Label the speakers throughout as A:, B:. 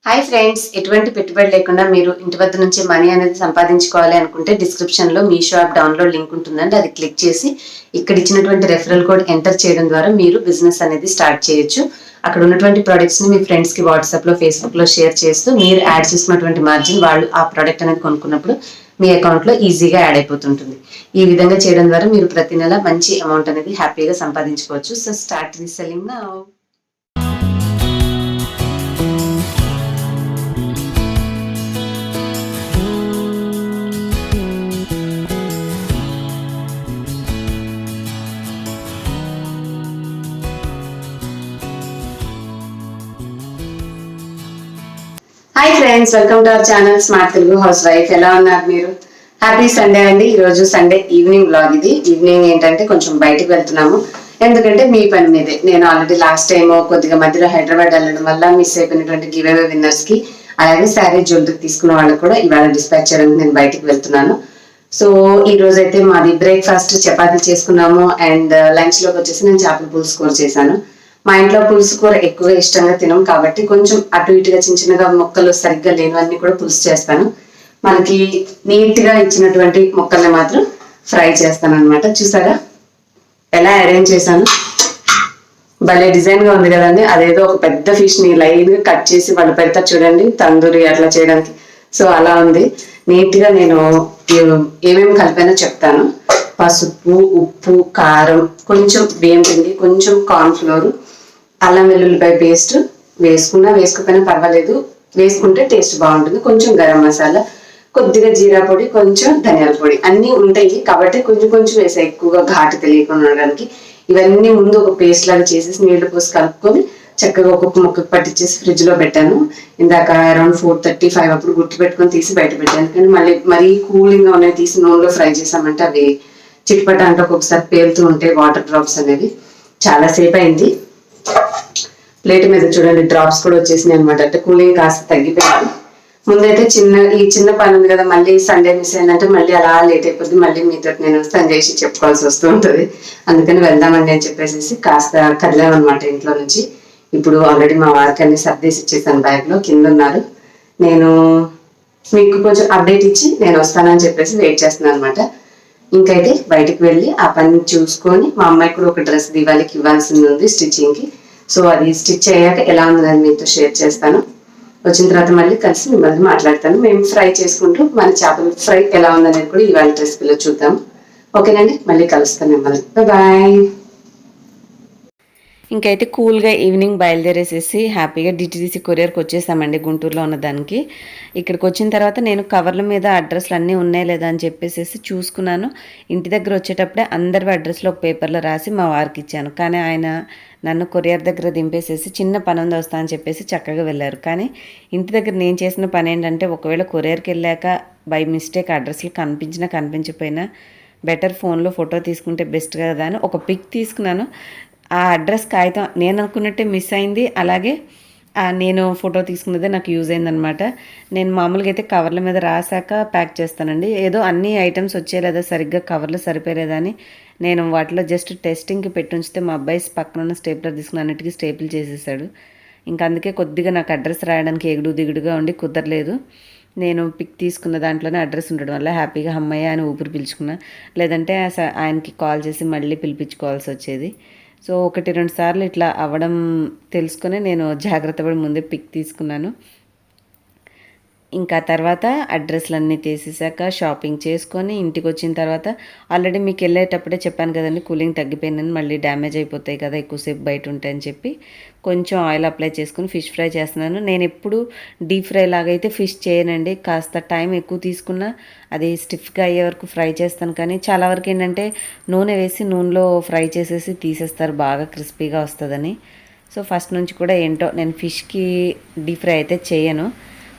A: Hi friends, ఎటువంటి పెట్టుబడి లేకుండా మీరు ఇంటి వద్ద నుంచి మనీ అనేది సంపాదించుకోవాలి అనుకుంటే డిస్క్రిప్షన్ లో మీషో యాప్ డౌన్లోడ్ లింక్ ఉంటుందండి. అది క్లిక్ చేసి ఇక్కడ ఇచ్చినటువంటి రెఫరల్ కోడ్ ఎంటర్ చేయడం ద్వారా మీరు బిజినెస్ అనేది స్టార్ట్ చేయొచ్చు. అక్కడ ఉన్నటువంటి ప్రొడక్ట్స్ ని మీ ఫ్రెండ్స్ కి వాట్సాప్ లో, ఫేస్బుక్ లో షేర్ చేస్తూ మీరు యాడ్ చేసినటువంటి మార్జిన్ వాళ్ళు ఆ ప్రోడక్ట్ అనేది కొనుక్కున్నప్పుడు మీ అకౌంట్ లో ఈజీగా యాడ్ అయిపోతుంటుంది. ఈ విధంగా చేయడం ద్వారా మీరు ప్రతి నెల మంచి అమౌంట్ అనేది హ్యాపీగా సంపాదించుకోవచ్చు. So start the selling now. Hi friends, welcome to our channel smart Telugu house wife. ఎలా ఉన్నారు మీరు? హ్యాపీ సండే అండి. ఈరోజు సండే ఈవినింగ్ బ్లాగ్. ఇది ఈవినింగ్ ఏంటంటే కొంచెం బయటకు వెళ్తున్నాము. ఎందుకంటే మీ పని మీదే. నేను ఆల్రెడీ లాస్ట్ టైం కొద్దిగా మధ్యలో హైదరాబాద్ వెళ్ళడం వల్ల మిస్ అయిపోయినటువంటి గివ్ అవే విన్నర్స్ కి, అలాగే శారీ జ్యువెలరీ తీసుకున్న వాళ్ళకి కూడా ఇవాళ డిస్పాచ్ చేయడానికి నేను బయటకు వెళ్తున్నాను. సో ఈ రోజు అయితే మాది బ్రేక్ఫాస్ట్ చపాతీ చేసుకున్నాము. అండ్ లంచ్ లోకి వచ్చేసి నేను చేపల పులుసు కూర చేశాను. మా ఇంట్లో పులుసు కూర ఎక్కువగా ఇష్టంగా తినం కాబట్టి కొంచెం అటు ఇటుగా చిన్న చిన్నగా మొక్కలు సరిగ్గా లేనివన్నీ కూడా పులుసు చేస్తాను. మనకి నీట్ గా ఇచ్చినటువంటి మొక్కల్ని మాత్రం ఫ్రై చేస్తాను అనమాట. చూసారా ఎలా అరేంజ్ చేశాను? భలే డిజైన్ గా ఉంది కదండి. అదేదో ఒక పెద్ద ఫిష్ ని లైన్ గా కట్ చేసి వాళ్ళు పెడతారు చూడండి, తందూరి అట్లా చేయడానికి. సో అలా ఉంది. నీట్ గా నేను ఏమేమి కలిపానో చెప్తాను. పసుపు, ఉప్పు, కారం, కొంచెం బియ్యం పిండి, కొంచెం కార్న్ ఫ్లోర్, అల్లం వెల్లుల్లిపాయ పేస్ట్ వేసుకోకపోయినా పర్వాలేదు, వేసుకుంటే టేస్ట్ బాగుంటుంది. కొంచెం గరం మసాలా, కొద్దిగా జీరా పొడి, కొంచెం ధనియాల పొడి అన్నీ ఉంటాయి కాబట్టి కొంచెం కొంచెం వేసాయి, ఎక్కువగా ఘాటు తెలియకుండా ఉండడానికి. ఇవన్నీ ముందు ఒక పేస్ట్ లాగా చేసేసి నీళ్లు పోసి కలుపుకొని చక్కగా ఒక్కొక్క ముక్కకు పట్టించేసి ఫ్రిడ్జ్ లో పెట్టాను. ఇందాక అరౌండ్ 4:35 అప్పుడు గుర్తు పెట్టుకొని తీసి బయట పెట్టాను. కానీ మళ్ళీ మరీ కూలింగ్ గా ఉన్నాయి తీసి నూనెలో ఫ్రై చేసామంటే అవి చిట్పట అంటే ఒక్కొక్కసారి పేలుతూ ఉంటాయి వాటర్ డ్రాప్స్ అనేవి. చాలా సేపు అయింది. ప్లేట్ మీద చూడండి డ్రాప్స్ కూడా వచ్చేసినాయి అనమాట. అంటే కూలింగ్ కాస్త తగ్గిపోయింది. ముందైతే ఈ చిన్న పని ఉంది కదా, మళ్ళీ సండే మిస్ అయిందంటే మళ్ళీ అలా లేట్ అయిపోద్ది. మళ్ళీ మీతో నేను వస్తాను చేసి చెప్పుకోవాల్సి వస్తూ ఉంటుంది. అందుకని వెళ్దామండి అని చెప్పేసి కాస్త కదిలామన్నమాట ఇంట్లో నుంచి. ఇప్పుడు ఆల్రెడీ మా వారికి అన్ని సర్దేసి ఇచ్చేసాను బ్యాగ్ లో, కింద ఉన్నారు. నేను మీకు కొంచెం అప్డేట్ ఇచ్చి నేను వస్తానని చెప్పేసి వెయిట్ చేస్తున్నాను అనమాట. ఇంకైతే బయటకు వెళ్ళి ఆ పని చూసుకొని, మా అమ్మాయికి కూడా ఒక డ్రెస్ దివాళీకి ఇవ్వాల్సింది ఉంది స్టిచ్చింగ్ కి. సో అది స్టిచ్ అయ్యాక ఎలా ఉందని మీతో షేర్ చేస్తాను. వచ్చిన తర్వాత మళ్ళీ కలిసి మిమ్మల్ని మాట్లాడతాను. మేము ఫ్రై చేసుకుంటూ మన చేపల ఫ్రై ఎలా ఉందనేది కూడా ఇవాళ రెసిపీలో చూద్దాం. ఓకేనండి, మళ్ళీ కలుస్తాను మిమ్మల్ని. బాయ్. ఇంకైతే కూల్గా ఈవినింగ్ బయలుదేరేసేసి హ్యాపీగా డిటిడిసి కొరియర్కి వచ్చేసామండి, గుంటూరులో ఉన్న దానికి. ఇక్కడికి వచ్చిన తర్వాత నేను కవర్ల మీద అడ్రస్లు అన్నీ ఉన్నాయి లేదా అని చెప్పేసి చూసుకున్నాను. ఇంటి దగ్గర వచ్చేటప్పుడే అందరి అడ్రస్లో ఒక పేపర్లో రాసి మా వారికి ఇచ్చాను. కానీ ఆయన నన్ను కొరియర్ దగ్గర దింపేసేసి చిన్న పని ఉంది వస్తా అని చెప్పేసి చక్కగా వెళ్ళారు. కానీ ఇంటి దగ్గర నేను చేసిన పని ఏంటంటే, ఒకవేళ కొరియర్కి వెళ్ళాక బై మిస్టేక్ అడ్రస్లు కనిపించినా కనిపించకపోయినా బెటర్ ఫోన్లో ఫోటో తీసుకుంటే బెస్ట్ కదా అని ఒక పిక్ తీసుకున్నాను. ఆ అడ్రస్ కాగితం నేను అనుకున్నట్టే మిస్ అయింది. అలాగే నేను ఫోటో తీసుకున్నదే నాకు యూజ్ అయిందనమాట. నేను మామూలుగా అయితే కవర్ల మీద రాసాక ప్యాక్ చేస్తానండి. ఏదో అన్ని ఐటమ్స్ వచ్చేలేదా, సరిగ్గా కవర్లు సరిపోలేదా అని నేను వాటిలో జస్ట్ టెస్టింగ్కి పెట్టి ఉంచితే మా అబ్బాయి పక్కన ఉన్న స్టేప్లర్ తీసుకుని అన్నిటికీ స్టేపుల్ చేసేసాడు. ఇంకా అందుకే కొద్దిగా నాకు అడ్రస్ రాయడానికి ఎగుడు దిగుడుగా ఉండి కుదరలేదు. నేను పిక్ తీసుకున్న దాంట్లోనే అడ్రస్ ఉండడం వల్ల హ్యాపీగా అమ్మయ్య అని ఊపిరి పీల్చుకున్నా. లేదంటే ఆయనకి కాల్ చేసి మళ్ళీ పిలిపించుకోవాల్సి వచ్చేది. సో 1-2 సార్లు ఇట్లా అవ్వడం తెలుసుకొని నేను జాగ్రత్త పడి ముందే పిక్ తీసుకున్నాను. ఇంకా తర్వాత అడ్రస్లన్నీ తీసేసాక షాపింగ్ చేసుకొని ఇంటికి వచ్చిన తర్వాత ఆల్రెడీ మీకు వెళ్ళేటప్పుడే చెప్పాను కదండి, కూలింగ్ తగ్గిపోయిందని, మళ్ళీ డ్యామేజ్ అయిపోతాయి కదా ఎక్కువసేపు బయట ఉంటాయని చెప్పి కొంచెం ఆయిల్ అప్లై చేసుకుని ఫిష్ ఫ్రై చేస్తున్నాను. నేను ఎప్పుడు డీప్ ఫ్రై లాగైతే ఫిష్ చేయనండి. కాస్త టైం ఎక్కువ తీసుకున్నా అది స్టిఫ్గా అయ్యే వరకు ఫ్రై చేస్తాను. కానీ చాలా వరకు ఏంటంటే నూనె వేసి నూనెలో ఫ్రై చేసేసి తీసేస్తారు, బాగా క్రిస్పీగా వస్తుందని. సో ఫస్ట్ నుంచి కూడా ఏంటో నేను ఫిష్కి డీప్ ఫ్రై అయితే చేయను.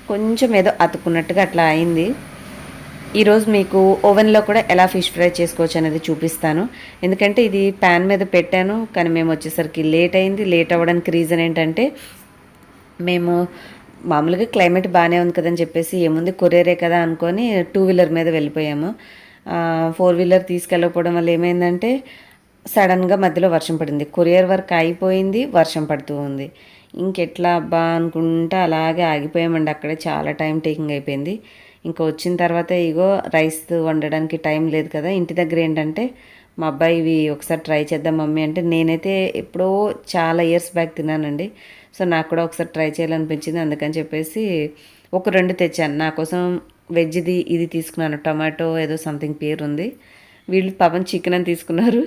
A: కొంచెం ఏదో అతుక్కున్నట్టుగా అట్లా అయింది. ఈరోజు మీకు ఓవెన్లో కూడా ఎలా ఫిష్ ఫ్రై చేసుకోవచ్చు అనేది చూపిస్తాను. ఎందుకంటే ఇది ప్యాన్ మీద పెట్టాను కానీ మేము వచ్చేసరికి లేట్ అయింది. లేట్ అవ్వడానికి రీజన్ ఏంటంటే, మేము మామూలుగా క్లైమేట్ బాగానే ఉంది కదని చెప్పేసి ఏముంది కొరియరే కదా అనుకొని 2 వీలర్ మీద వెళ్ళిపోయాము. 4 వీలర్ తీసుకెళ్ళకపోవడం వల్ల ఏమైందంటే
B: సడన్గా మధ్యలో వర్షం పడింది. కొరియర్ వర్క్ అయిపోయింది, వర్షం పడుతూ ఉంది. ఇంకెట్లా అబ్బా అనుకుంటా అలాగే ఆగిపోయామండి అక్కడే. చాలా టైం టేకింగ్ అయిపోయింది. ఇంకా వచ్చిన తర్వాత ఇగో రైస్ వండడానికి టైం లేదు కదా. ఇంటి దగ్గర ఏంటంటే మా అబ్బాయి ఇవి ఒకసారి ట్రై చేద్దాం మమ్మీ అంటే, నేనైతే ఎప్పుడో చాలా ఇయర్స్ బ్యాక్ తిన్నానండి. సో నాకు కూడా ఒకసారి ట్రై చేయాలనిపించింది. అందుకని చెప్పేసి ఒక 2 తెచ్చాను. నా కోసం వెజ్ది ఇది తీసుకున్నాను, టొమాటో ఏదో సంథింగ్ పేరు ఉంది. వీళ్ళు పాపం చికెన్ అని తీసుకున్నారు.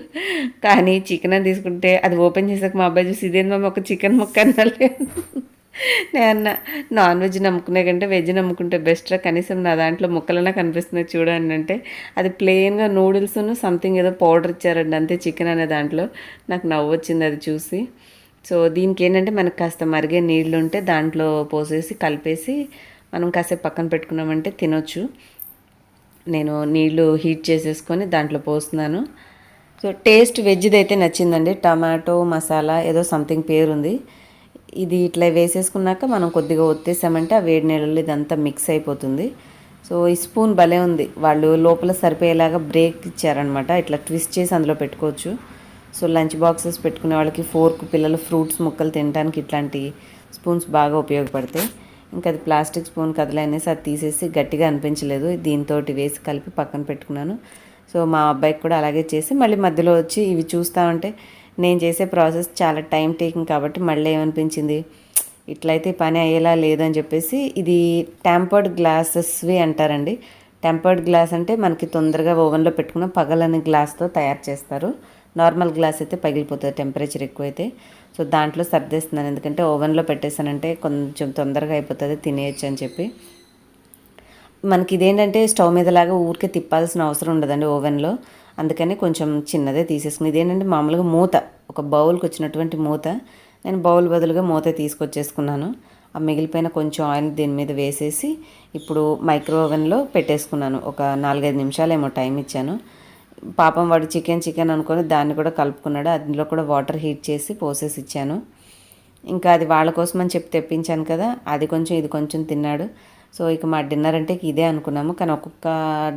B: కానీ చికెన్ అని తీసుకుంటే అది ఓపెన్ చేసాక మా అబ్బాయి చూసి ఇదేంటి మమ్మీ ఒక చికెన్ ముక్క అనలేదు. నేను అన్న, నాన్ వెజ్ నమ్ముకునే కంటే వెజ్ నమ్ముకుంటే బెస్ట్రా, కనీసం నా దాంట్లో ముక్కలన్నా కనిపిస్తున్నాయి చూడండి అంటే, అది ప్లెయిన్గా నూడిల్స్ను సంథింగ్ ఏదో పౌడర్ ఇచ్చారండి అంతే చికెన్ అనే దాంట్లో. నాకు నవ్వు వచ్చింది అది చూసి. సో దీనికి ఏంటంటే మనకు కాస్త మరిగే నీళ్ళు ఉంటే దాంట్లో పోసేసి కలిపేసి మనం కాసేపు పక్కన పెట్టుకున్నామంటే తినొచ్చు. నేను నీళ్లు హీట్ చేసేసుకొని దాంట్లో పోస్తున్నాను. సో టేస్ట్ వెజ్ది అయితే నచ్చిందండి. టమాటో మసాలా ఏదో సంథింగ్ పేరు ఉంది. ఇది ఇట్లా వేసేసుకున్నాక మనం కొద్దిగా ఒత్తేసామంటే ఆ వేడి నీళ్ళలో ఇదంతా మిక్స్ అయిపోతుంది. సో ఈ స్పూన్ భలే ఉంది. వాళ్ళు లోపల సరిపోయేలాగా బ్రేక్ ఇచ్చారనమాట. ఇట్లా ట్విస్ట్ చేసి అందులో పెట్టుకోవచ్చు. సో లంచ్ బాక్సెస్ పెట్టుకునే వాళ్ళకి, ఫోర్క్ పిల్లలు ఫ్రూట్స్ ముక్కలు తినడానికి ఇట్లాంటి స్పూన్స్ బాగా ఉపయోగపడతాయి. ఇంకా అది ప్లాస్టిక్ స్పూన్ కదలే అనేసి అది తీసేసి, గట్టిగా అనిపించలేదు, దీంతో వేసి కలిపి పక్కన పెట్టుకున్నాను. సో మా అబ్బాయికి కూడా అలాగే చేసి మళ్ళీ మధ్యలో వచ్చి ఇవి చూస్తూ ఉంటే, నేను చేసే ప్రాసెస్ చాలా టైం టేకింగ్ కాబట్టి మళ్ళీ ఏమనిపించింది, ఇట్లయితే పని అయ్యేలా లేదని చెప్పేసి, ఇది టెంపర్డ్ గ్లాసెస్వి అంటారండి. టెంపర్డ్ గ్లాస్ అంటే మనకి తొందరగా ఓవెన్లో పెట్టుకున్న పగలని గ్లాస్తో తయారు చేస్తారు. నార్మల్ గ్లాస్ అయితే పగిలిపోతుంది టెంపరేచర్ ఎక్కువైతే. సో దాంట్లో సర్దేస్తున్నాను, ఎందుకంటే ఓవెన్లో పెట్టేసానంటే కొంచెం తొందరగా అయిపోతుంది, తినేయచ్చు అని చెప్పి. మనకి ఇదేంటంటే స్టవ్ మీదలాగా ఊరికే తిప్పాల్సిన అవసరం ఉండదండి ఓవెన్లో. అందుకని కొంచెం చిన్నదే తీసేసుకుని, ఇదేంటంటే మామూలుగా మూత, ఒక బౌల్కి వచ్చినటువంటి మూత, నేను బౌల్ బదులుగా మూత తీసుకొచ్చేసుకున్నాను. ఆ మిగిలిపోయిన కొంచెం ఆయిల్ దీని మీద వేసేసి ఇప్పుడు మైక్రో ఓవెన్లో పెట్టేసుకున్నాను. ఒక 4-5 నిమిషాలేమో టైం ఇచ్చాను. పాపం వాడు చికెన్ అనుకొని దాన్ని కూడా కలుపుకున్నాడు. అందులో కూడా వాటర్ హీట్ చేసి పోసేసి ఇచ్చాను. ఇంకా అది వాళ్ళ కోసం అని చెప్పి తెప్పించాను కదా, అది కొంచెం ఇది కొంచెం తిన్నాడు. సో ఇక మా డిన్నర్ అంటే ఇదే అనుకున్నాము. కానీ ఒక్కొక్క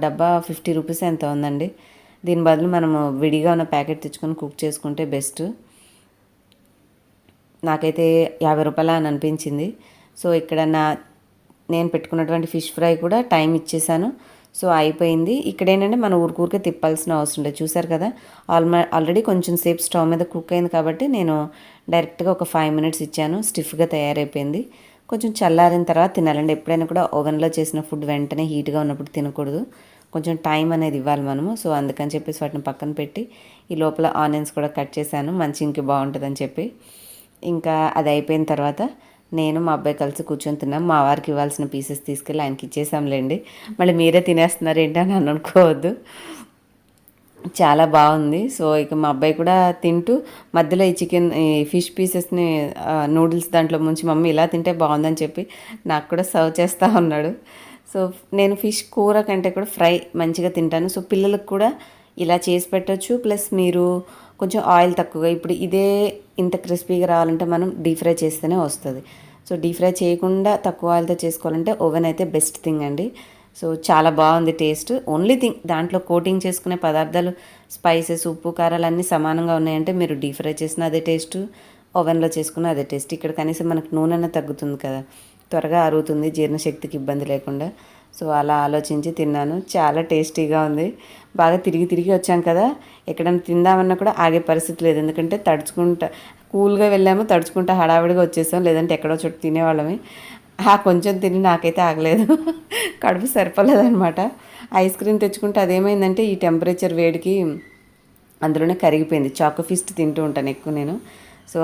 B: డబ్బా 50 రూపీస్ ఎంత ఉందండి. దీని బదులు మనము విడిగా ఉన్న ప్యాకెట్ తెచ్చుకొని కుక్ చేసుకుంటే బెస్ట్. నాకైతే 50 రూపాయలు అని అనిపించింది. సో ఇక్కడ నేను పెట్టుకున్నటువంటి ఫిష్ ఫ్రై కూడా టైం ఇచ్చేసాను. సో అయిపోయింది. ఇక్కడ ఏంటంటే మనం ఊరికే తిప్పాల్సిన అవసరం లేదు. చూసారు కదా, ఆల్రెడీ కొంచెం సేపు స్టవ్ మీద కుక్ అయింది కాబట్టి నేను డైరెక్ట్గా ఒక 5 మినిట్స్ ఇచ్చాను. స్టిఫ్గా తయారైపోయింది. కొంచెం చల్లారిన తర్వాత తినాలండి. ఎప్పుడైనా కూడా ఓవెన్లో చేసిన ఫుడ్ వెంటనే హీట్గా ఉన్నప్పుడు తినకూడదు. కొంచెం టైం అనేది ఇవ్వాలి మనము. సో అందుకని చెప్పేసి వాటిని పక్కన పెట్టి ఈ లోపల ఆనియన్స్ కూడా కట్ చేశాను, మంచి ఇంక బాగుంటుందని చెప్పి. ఇంకా అది అయిపోయిన తర్వాత నేను మా అబ్బాయి కలిసి కూర్చొని తిన్నాం. మా వారికి ఇవ్వాల్సిన పీసెస్ తీసుకెళ్ళి ఆయనకి ఇచ్చేసాంలేండి. మళ్ళీ మీరే తినేస్తున్నారు ఏంటి అని అనుకోవద్దు. చాలా బాగుంది. సో ఇక మా అబ్బాయి కూడా తింటూ మధ్యలో ఈ ఫిష్ పీసెస్ని నూడిల్స్ దాంట్లో ముంచి మమ్మీ ఇలా తింటే బాగుందని చెప్పి నాకు కూడా సర్వ్ చేస్తూ ఉన్నాడు. సో నేను ఫిష్ కూర కంటే కూడా ఫ్రై మంచిగా తింటాను. సో పిల్లలకు కూడా ఇలా చేసి పెట్టచ్చు. ప్లస్ మీరు కొంచెం ఆయిల్ తక్కువగా, ఇప్పుడు ఇదే ఇంత క్రిస్పీగా రావాలంటే మనం డీప్ ఫ్రై చేస్తేనే వస్తుంది. సో డీప్ ఫ్రై చేయకుండా తక్కువ ఆయిల్తో చేసుకోవాలంటే ఓవెన్ అయితే బెస్ట్ థింగ్ అండి. సో చాలా బాగుంది టేస్ట్. ఓన్లీ థింగ్ దాంట్లో కోటింగ్ చేసుకునే పదార్థాలు, స్పైసెస్, ఉప్పు కారాలు అన్నీ సమానంగా ఉన్నాయంటే మీరు డీప్ ఫ్రై చేసిన అదే టేస్ట్, ఓవెన్లో చేసుకున్న అదే టేస్ట్. ఇక్కడ కనీసం మనకు నూనె తగ్గుతుంది కదా, త్వరగా అరుగుతుంది, జీర్ణశక్తికి ఇబ్బంది లేకుండా. సో అలా ఆలోచించి తిన్నాను. చాలా టేస్టీగా ఉంది. బాగా తిరిగి వచ్చాం కదా, ఎక్కడైనా తిందామన్నా కూడా ఆగే పరిస్థితి లేదు. ఎందుకంటే తడుచుకుంటా కూల్గా వెళ్ళాము, తడుచుకుంటా హడావిడిగా వచ్చేసాం. లేదంటే ఎక్కడో చోటు తినేవాళ్ళమే. కొంచెం తిని నాకైతే ఆగలేదు, కడుపు సరిపోలేదనమాట. ఐస్ క్రీమ్ తెచ్చుకుంటే అదేమైందంటే ఈ టెంపరేచర్ వేడికి అందులోనే కరిగిపోయింది. చాకో ఫిస్ట్ తింటూ ఉంటాను ఎక్కువ నేను. సో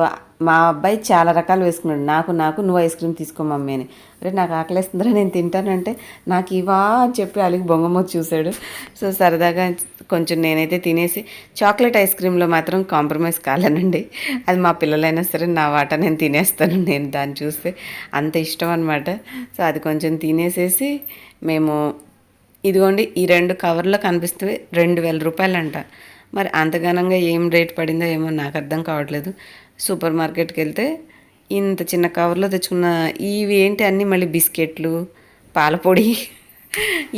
B: మా అబ్బాయి చాలా రకాలు వేసుకున్నాడు. నాకు నువ్వు ఐస్ క్రీమ్ తీసుకో మమ్మీ అని. అరే నాకు ఆకలేస్తుందిరా నేను తింటానంటే, నాకు ఇవా అని చెప్పి అలిగి బొంగమొచ్చి చూశాడు. సో సరదాగా కొంచెం నేనైతే తినేసి, చాక్లెట్ ఐస్ క్రీమ్లో మాత్రం కాంప్రమైజ్ కాలేనండి. అది మా పిల్లలైనా సరే నా వాటా నేను తినేస్తాను. నేను దాన్ని చూస్తే అంత ఇష్టం అనమాట. సో అది కొంచెం తినేసేసి మేము, ఇదిగోండి ఈ 2 కవర్లో కనిపిస్తే 2000 రూపాయలంట. మరి అంత ఘనంగా ఏం రేట్ పడిందో ఏమో నాకు అర్థం కావట్లేదు. సూపర్ మార్కెట్కి వెళ్తే ఇంత చిన్న కవర్లో తెచ్చుకున్న ఇవి ఏంటి అన్నీ మళ్ళీ బిస్కెట్లు, పాలపొడి,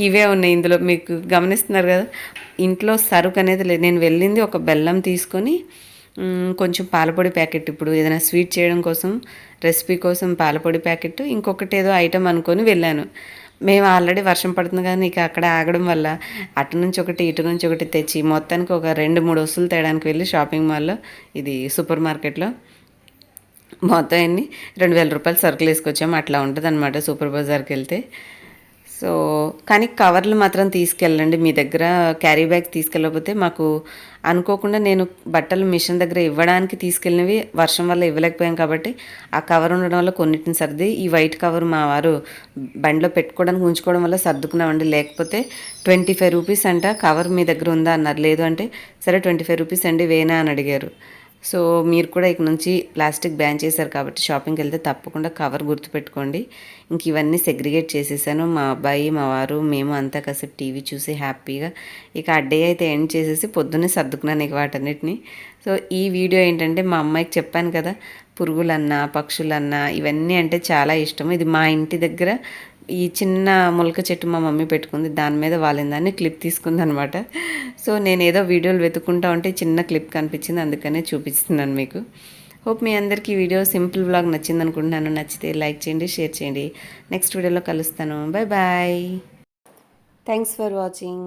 B: ఇవే ఉన్నాయి ఇందులో, మీకు గమనిస్తున్నారు కదా. ఇంట్లో సరుకు అనేది లేదు. నేను వెళ్ళింది ఒక బెల్లం తీసుకొని కొంచెం పాలపొడి ప్యాకెట్, ఇప్పుడు ఏదైనా స్వీట్ చేయడం కోసం రెసిపీ కోసం పాలపొడి ప్యాకెట్, ఇంకొకటి ఏదో ఐటమ్ అనుకొని వెళ్ళాను. మేము ఆల్రెడీ వర్షం పడుతుంది కానీ ఇక అక్కడ ఆగడం వల్ల అటు నుంచి ఒకటి ఇటు నుంచి ఒకటి తెచ్చి మొత్తానికి ఒక 2-3 వస్తువులు తేడానికి వెళ్ళి షాపింగ్ మాల్లో, ఇది సూపర్ మార్కెట్లో మొత్తం ఎన్ని 2000 రూపాయలు సరుకులు వేసుకొచ్చాము. అట్లా ఉంటుంది అనమాట సూపర్ బజార్కి వెళ్తే. సో కానీ కవర్లు మాత్రం తీసుకెళ్ళండి. మీ దగ్గర క్యారీ బ్యాగ్ తీసుకెళ్ళకపోతే, మాకు అనుకోకుండా నేను బట్టలు మిషన్ దగ్గర ఇవ్వడానికి తీసుకెళ్ళినవి వర్షం వల్ల ఇవ్వలేకపోయాం కాబట్టి ఆ కవర్ ఉండడం వల్ల కొన్నిటిని సర్ది, ఈ వైట్ కవర్ మా వారు బండిలో పెట్టుకోవడానికి ఉంచుకోవడం వల్ల సర్దుకున్నామండి. లేకపోతే 25 రూపీస్ అంట. కవర్ మీ దగ్గర ఉందా అన్నారు. లేదు అంటే సరే 25 రూపీస్ అండి వేనా అని అడిగారు. సో మీరు కూడా ఇక నుంచి ప్లాస్టిక్ బ్యాన్ చేశారు కాబట్టి షాపింగ్కి వెళ్తే తప్పకుండా కవర్ గుర్తుపెట్టుకోండి. ఇంక ఇవన్నీ సెగ్రిగేట్ చేసేసాను. మా అబ్బాయి, మా వారు, మేము అంతా కాసేపు టీవీ చూసి హ్యాపీగా ఇక ఆ డే అయితే ఎండ్ చేసేసి పొద్దున్నే సర్దుకున్నాను ఇక వాటన్నిటిని. సో ఈ వీడియో ఏంటంటే, మా అమ్మాయికి చెప్పాను కదా, పురుగులన్నా పక్షులన్నా ఇవన్నీ అంటే చాలా ఇష్టం. ఇది మా ఇంటి దగ్గర ఈ చిన్న మొలక చెట్టు మా మమ్మీ పెట్టుకుంది, దాని మీద వాలిందాన్ని క్లిప్ తీసుకుంది అనమాట. సో నేను ఏదో వీడియోలు వెతుక్కుంటా ఉంటే చిన్న క్లిప్ కనిపించింది, అందుకనే చూపిస్తున్నాను మీకు. హోప్ మీ అందరికీ ఈ వీడియో సింపుల్ వ్లాగ్ నచ్చింది అనుకుంటున్నాను. నచ్చితే లైక్ చేయండి, షేర్ చేయండి. నెక్స్ట్ వీడియోలో కలుస్తాను. Bye bye. Thanks for watching.